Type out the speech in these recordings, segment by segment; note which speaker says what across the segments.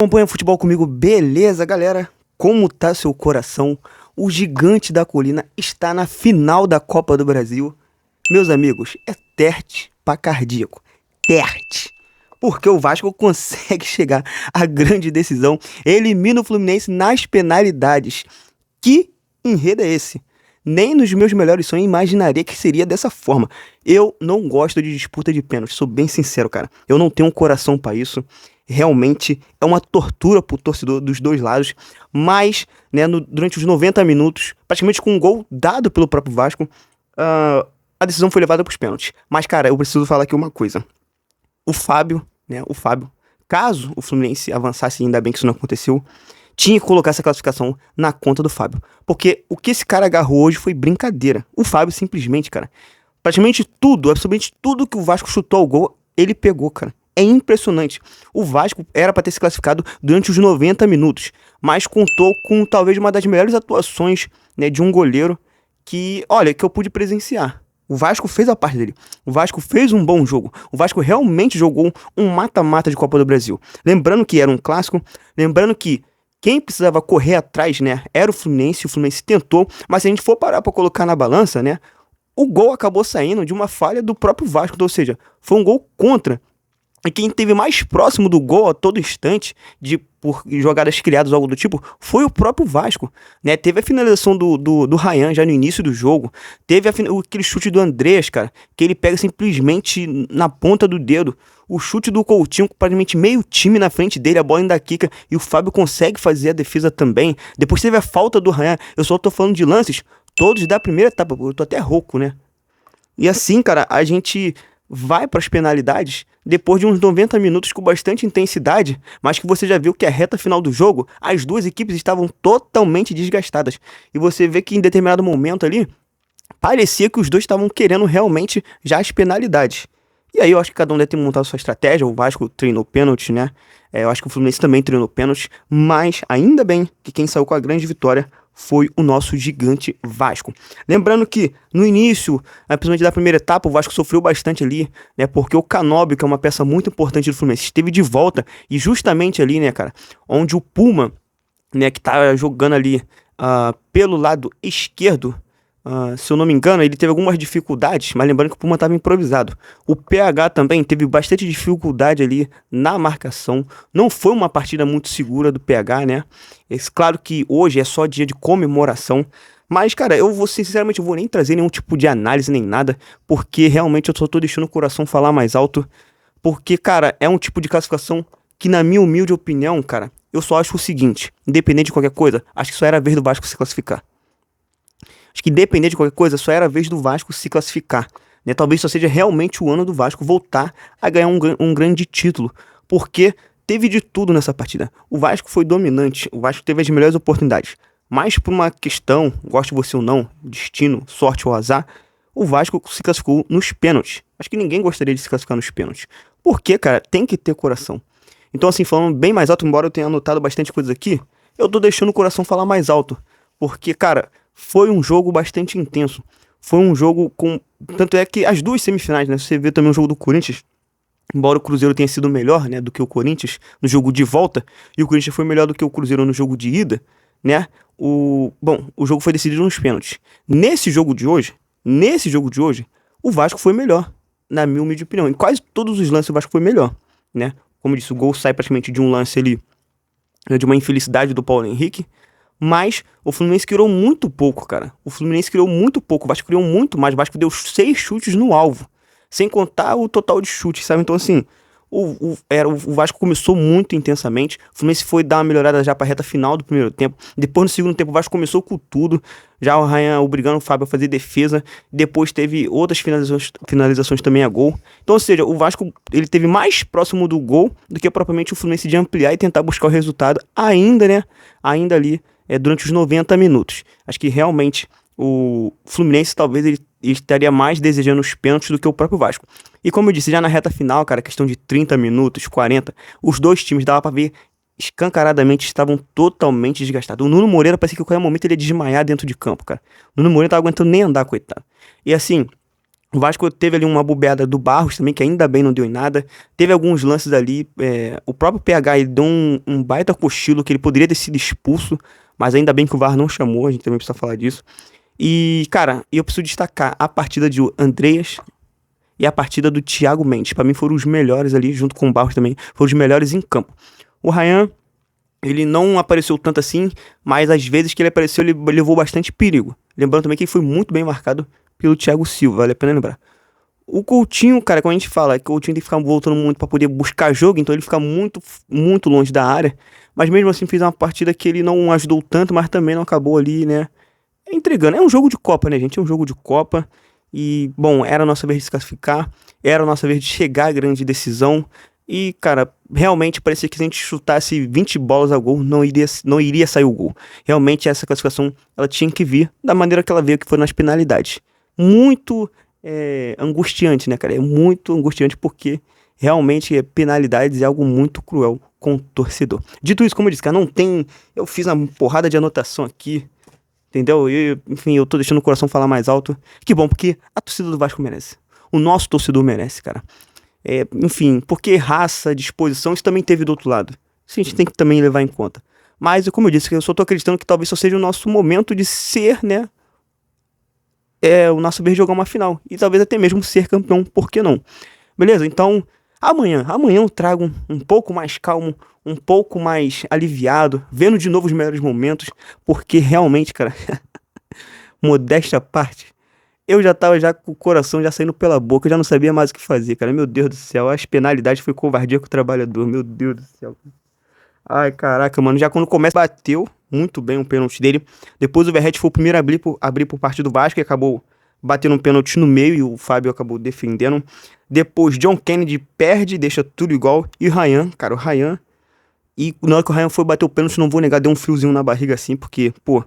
Speaker 1: Acompanha futebol comigo, beleza, galera? Como tá seu coração? O gigante da colina está na final da Copa do Brasil. Meus amigos, é terte pra cardíaco. Terte. Porque o Vasco consegue chegar à grande decisão, elimina o Fluminense nas penalidades. Que enredo é esse? Nem nos meus melhores sonhos imaginaria que seria dessa forma. Eu não gosto de disputa de pênalti, sou bem sincero, cara. Eu não tenho um coração pra isso. Realmente é uma tortura pro torcedor dos dois lados. Mas, né, durante os 90 minutos, praticamente com um gol dado pelo próprio Vasco, a decisão foi levada pros pênaltis. Mas, cara, eu preciso falar aqui uma coisa. O Fábio, caso o Fluminense avançasse, ainda bem que isso não aconteceu, tinha que colocar essa classificação na conta do Fábio. Porque o que esse cara agarrou hoje foi brincadeira. O Fábio simplesmente, cara, praticamente tudo, absolutamente tudo que o Vasco chutou ao gol, ele pegou, cara. É impressionante. O Vasco era para ter se classificado durante os 90 minutos, mas contou com talvez uma das melhores atuações, né, de um goleiro que, olha, que eu pude presenciar. O Vasco fez a parte dele. O Vasco fez um bom jogo. O Vasco realmente jogou um mata-mata de Copa do Brasil. Lembrando que era um clássico, lembrando que quem precisava correr atrás, né, era o Fluminense tentou, mas se a gente for parar para colocar na balança, né, o gol acabou saindo de uma falha do próprio Vasco, ou seja, foi um gol contra. E quem esteve mais próximo do gol a todo instante, por jogadas criadas ou algo do tipo, foi o próprio Vasco, né? Teve a finalização do Ryan já no início do jogo, teve aquele chute do Andrés, cara, que ele pega simplesmente na ponta do dedo. O chute do Coutinho, com praticamente meio time na frente dele, a bola ainda quica, e o Fábio consegue fazer a defesa também. Depois teve a falta do Ryan. Eu só tô falando de lances, todos da primeira etapa, eu tô até rouco, né? E assim, cara, a gente vai para as penalidades depois de uns 90 minutos com bastante intensidade, mas que você já viu que a reta final do jogo, as duas equipes estavam totalmente desgastadas. E você vê que em determinado momento ali, parecia que os dois estavam querendo realmente já as penalidades. E aí eu acho que cada um deve ter montado sua estratégia. O Vasco treinou pênalti, né? Eu acho que o Fluminense também treinou pênalti, mas ainda bem que quem saiu com a grande vitória foi o nosso gigante Vasco. Lembrando que no início, principalmente da primeira etapa, o Vasco sofreu bastante ali, né? Porque o Canóbio, que é uma peça muito importante do Fluminense, esteve de volta e justamente ali, né, cara, onde o Puma, né, que tá jogando ali pelo lado esquerdo, se eu não me engano, ele teve algumas dificuldades, mas lembrando que o Puma estava improvisado. O PH também teve bastante dificuldade ali na marcação. Não foi uma partida muito segura do PH, né? Claro que hoje é só dia de comemoração, mas, cara, sinceramente, eu vou nem trazer nenhum tipo de análise nem nada, porque realmente eu só tô deixando o coração falar mais alto, porque, cara, é um tipo de classificação que, na minha humilde opinião, cara, eu só acho o seguinte: independente de qualquer coisa, acho que só era a vez do Vasco se classificar. Acho que independente de qualquer coisa, só era a vez do Vasco se classificar, né? Talvez só seja realmente o ano do Vasco voltar a ganhar um grande título, porque teve de tudo nessa partida. O Vasco foi dominante, o Vasco teve as melhores oportunidades, mas por uma questão, goste você ou não, destino, sorte ou azar, o Vasco se classificou nos pênaltis. Acho que ninguém gostaria de se classificar nos pênaltis. Porque, cara, tem que ter coração. Então, assim, falando bem mais alto, embora eu tenha anotado bastante coisas aqui, eu tô deixando o coração falar mais alto. Porque, cara, foi um jogo bastante intenso. Foi um jogo com... Tanto é que as duas semifinais, né? Você vê também o jogo do Corinthians, embora o Cruzeiro tenha sido melhor, né, do que o Corinthians no jogo de volta, e o Corinthians foi melhor do que o Cruzeiro no jogo de ida, né? O jogo foi decidido nos pênaltis. Nesse jogo de hoje, o Vasco foi melhor, na minha humilde opinião. Em quase todos os lances o Vasco foi melhor, né? Como eu disse, o gol sai praticamente de um lance ali, né, de uma infelicidade do Paulo Henrique. Mas o Fluminense criou muito pouco, cara. O Fluminense criou muito pouco. O Vasco criou muito mais. O Vasco deu 6 chutes no alvo. Sem contar o total de chutes, sabe? Então, assim, o Vasco começou muito intensamente. O Fluminense foi dar uma melhorada já pra reta final do primeiro tempo. Depois, no segundo tempo, o Vasco começou com tudo. Já o Ryan obrigando o Fábio a fazer defesa. Depois teve outras finalizações também a gol. Então, ou seja, o Vasco ele teve mais próximo do gol do que propriamente o Fluminense de ampliar e tentar buscar o resultado ainda, né? Ainda ali. Durante os 90 minutos. Acho que realmente o Fluminense talvez ele estaria mais desejando os pênaltis do que o próprio Vasco. E como eu disse, já na reta final, cara, questão de 30 minutos, 40, os dois times dava pra ver escancaradamente estavam totalmente desgastados. O Nuno Moreira parecia que a qualquer momento ele ia desmaiar dentro de campo, cara. O Nuno Moreira não tava aguentando nem andar, coitado. E assim, O Vasco teve ali uma bobeada do Barros também, que ainda bem não deu em nada. Teve alguns lances ali. O próprio PH ele deu um baita cochilo que ele poderia ter sido expulso, mas ainda bem que o VAR não chamou, a gente também precisa falar disso. E, cara, eu preciso destacar a partida de Andreas e a partida do Thiago Mendes. Pra mim foram os melhores ali, junto com o Barros também, foram os melhores em campo. O Ryan, ele não apareceu tanto assim, mas às vezes que ele apareceu, ele levou bastante perigo. Lembrando também que ele foi muito bem marcado pelo Thiago Silva, vale a pena lembrar. O Coutinho, cara, como a gente fala, que o Coutinho tem que ficar voltando muito pra poder buscar jogo, então ele fica muito, muito longe da área. Mas mesmo assim fez uma partida que ele não ajudou tanto, mas também não acabou ali, né, entregando. É um jogo de Copa, né, gente? É um jogo de Copa. E, bom, era a nossa vez de se classificar, era a nossa vez de chegar à grande decisão. E, cara, realmente parecia que se a gente chutasse 20 bolas ao gol, não iria sair o gol. Realmente essa classificação, ela tinha que vir da maneira que ela veio, que foi nas penalidades. Muito angustiante, né, cara? É muito angustiante porque realmente penalidades é algo muito cruel com o torcedor. Dito isso, como eu disse, cara, não tem... Eu fiz uma porrada de anotação aqui, entendeu? Enfim, eu tô deixando o coração falar mais alto. Que bom, porque a torcida do Vasco merece. O nosso torcedor merece, cara. Enfim, porque raça, disposição, isso também teve do outro lado. Isso a gente tem que também levar em conta. Mas, como eu disse, eu só tô acreditando que talvez só seja o nosso momento de ser, né? O nosso vez de jogar uma final. E talvez até mesmo ser campeão, por que não? Beleza? Então, amanhã eu trago um pouco mais calmo, um pouco mais aliviado, vendo de novo os melhores momentos, porque realmente, cara, modéstia à parte, eu já tava já com o coração já saindo pela boca, eu já não sabia mais o que fazer, cara. Meu Deus do céu, as penalidades foi covardia com o trabalhador, meu Deus do céu. Ai, caraca, mano, já quando começa, bateu muito bem um pênalti dele. Depois o Verratti foi o primeiro a abrir por parte do Vasco e acabou batendo um pênalti no meio e o Fábio acabou defendendo. Depois John Kennedy perde, deixa tudo igual. E o Ryan, cara, o Ryan. E na hora que o Ryan foi bater o pênalti, não vou negar, deu um friozinho na barriga assim, porque, pô,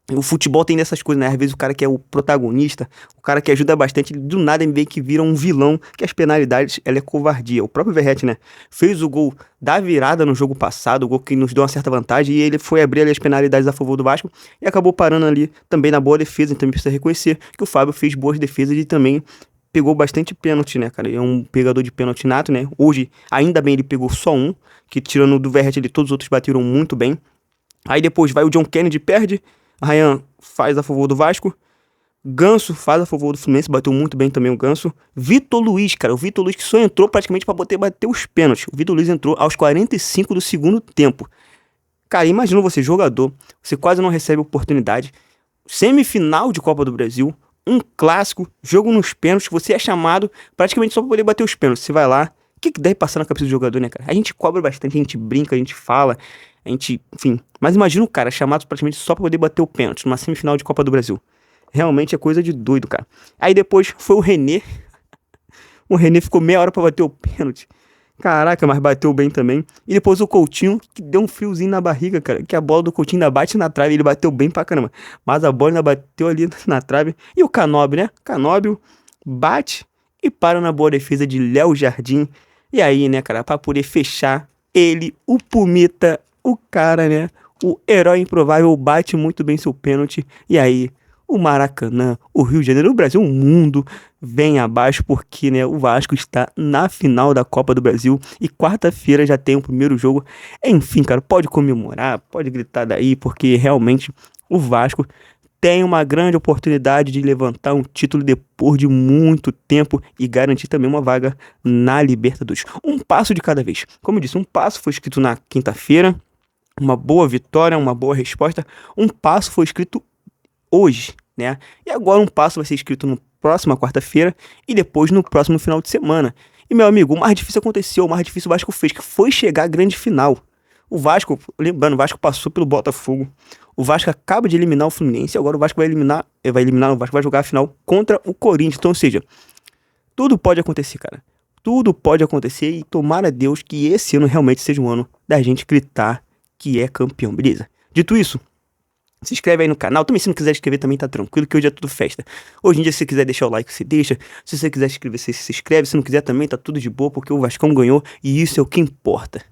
Speaker 1: o futebol tem dessas coisas, né? Às vezes o cara que é o protagonista, o cara que ajuda bastante, ele do nada meio que vira um vilão, que as penalidades, ela é covardia. O próprio Verratti, né? Fez o gol da virada no jogo passado, o gol que nos deu uma certa vantagem, e ele foi abrir ali as penalidades a favor do Vasco, e acabou parando ali também na boa defesa, então precisa reconhecer que o Fábio fez boas defesas e também pegou bastante pênalti, né, cara? Ele é um pegador de pênalti nato, né? Hoje, ainda bem, ele pegou só um, que tirando do Verratti, ele, todos os outros bateram muito bem. Aí depois vai o John Kennedy, perde. Ryan faz a favor do Vasco. Ganso faz a favor do Fluminense, bateu muito bem também o Ganso. Vitor Luiz, cara, o Vitor Luiz que só entrou praticamente pra bater os pênaltis. O Vitor Luiz entrou aos 45 do segundo tempo. Cara, imagina você, jogador, você quase não recebe oportunidade. Semifinal de Copa do Brasil, um clássico, jogo nos pênaltis, você é chamado praticamente só pra poder bater os pênaltis. Você vai lá, o que deve passar na cabeça do jogador, né, cara? A gente cobra bastante, a gente brinca, a gente fala, a gente, enfim. Mas imagina o cara chamado praticamente só pra poder bater o pênalti numa semifinal de Copa do Brasil. Realmente é coisa de doido, cara. Aí depois foi o René. O René ficou meia hora pra bater o pênalti. Caraca, mas bateu bem também. E depois o Coutinho, que deu um friozinho na barriga, cara. Que a bola do Coutinho ainda bate na trave. Ele bateu bem pra caramba. Mas a bola ainda bateu ali na trave. E o Canóbio, né? Canóbio bate e para na boa defesa de Léo Jardim. E aí, né, cara, pra poder fechar, ele, o Pumita, o cara, né? O herói improvável bate muito bem seu pênalti. E aí, o Maracanã, o Rio de Janeiro, o Brasil, o mundo vem abaixo porque, né, o Vasco está na final da Copa do Brasil e quarta-feira já tem o primeiro jogo. Enfim, cara, pode comemorar, pode gritar daí, porque realmente o Vasco tem uma grande oportunidade de levantar um título depois de muito tempo e garantir também uma vaga na Libertadores. Um passo de cada vez. Como eu disse, um passo foi escrito na quinta-feira, uma boa vitória, uma boa resposta. Um passo foi escrito hoje, né? E agora um passo vai ser escrito na próxima quarta-feira e depois no próximo final de semana. E, meu amigo, o mais difícil aconteceu, o mais difícil o Vasco fez, que foi chegar à grande final. O Vasco, lembrando, o Vasco passou pelo Botafogo. O Vasco acaba de eliminar o Fluminense, agora o Vasco o Vasco vai jogar a final contra o Corinthians. Então, ou seja, tudo pode acontecer, cara. Tudo pode acontecer e tomara a Deus que esse ano realmente seja um ano da gente gritar que é campeão, beleza? Dito isso, se inscreve aí no canal. Também se não quiser inscrever também tá tranquilo, que hoje é tudo festa. Hoje em dia se você quiser deixar o like, você deixa. Se você quiser inscrever, você se inscreve. Se não quiser também tá tudo de boa, porque o Vascão ganhou e isso é o que importa.